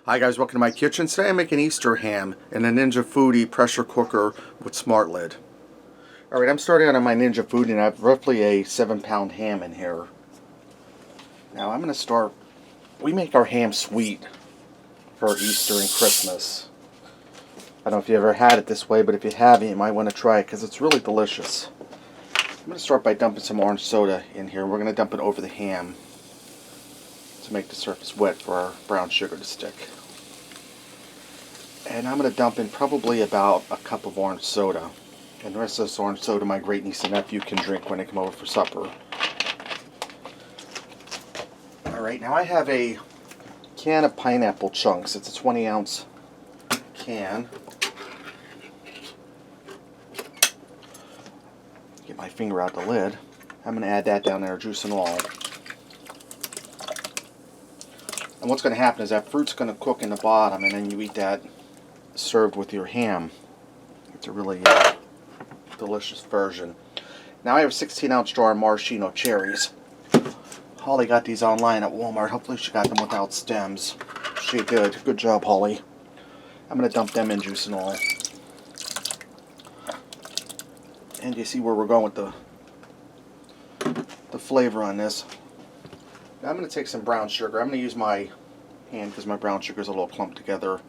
Hi guys, welcome to my kitchen. Today I'm making Easter ham in a Ninja Foodi pressure cooker with smart lid. Alright, I'm starting out on my Ninja Foodi and I have roughly a 7-pound ham in here. Now I'm going to start, we make our ham sweet for Easter and Christmas. I don't know if you ever had it this way, but if you haven't, you might want to try it because it's really delicious. I'm going to start by dumping some orange soda in here. We're going to dump it over the ham to make the surface wet for our brown sugar to stick. And I'm going to dump in probably about a cup of orange soda. And the rest of this orange soda my great niece and nephew can drink when they come over for supper. Alright, now I have a can of pineapple chunks. It's a 20-ounce can. Get my finger out the lid. I'm going to add that down there, juice and all. And what's going to happen is that fruit's going to cook in the bottom, and then you eat that served with your ham. It's a really delicious version. Now I have a 16-ounce jar of maraschino cherries. Holly got these online at Walmart. Hopefully she got them without stems. She did. Good job, Holly. I'm going to dump them in, juice and all. And you see where we're going with the flavor on this. Now I'm going to take some brown sugar. I'm going to use my hand because my brown sugar is a little clumped together.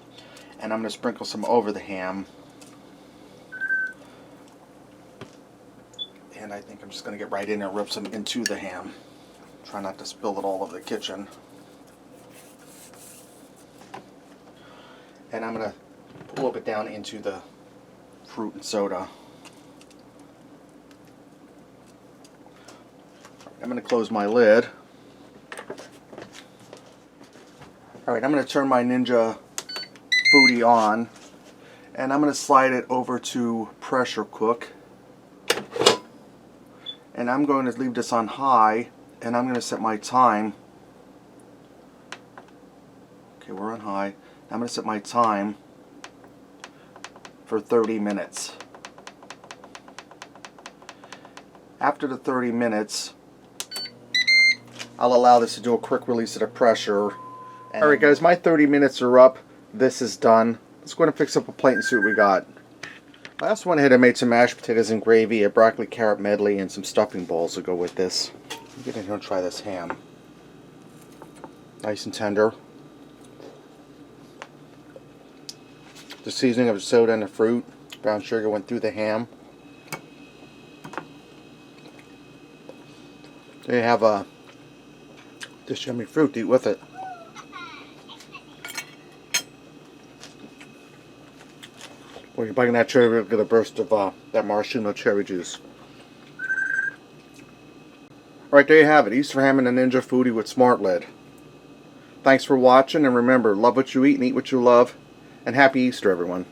And I'm going to sprinkle some over the ham. And I think I'm just going to get right in there and rub some into the ham. Try not to spill it all over the kitchen. And I'm going to put a little bit down into the fruit and soda. I'm going to close my lid. Alright, I'm going to turn my Ninja Foodi on, and I'm going to slide it over to pressure cook. And I'm going to leave this on high, and I'm going to set my time. Okay, we're on high. I'm going to set my time for 30 minutes. After the 30 minutes, I'll allow this to do a quick release of the pressure. Alright guys, my 30 minutes are up. This is done. Let's go ahead and fix up a plate and see what we got. I also went ahead and made some mashed potatoes and gravy, a broccoli carrot medley, and some stuffing balls to go with this. Let me get in here and try this ham. Nice and tender. The seasoning of the soda and the fruit, brown sugar went through the ham. There you have this yummy fruit to eat with it. When you're biting that cherry, you'll get a burst of that maraschino cherry juice. Alright, there you have it. Easter ham and a Ninja Foodi with smart lid. Thanks for watching, and remember, love what you eat and eat what you love. And happy Easter, everyone.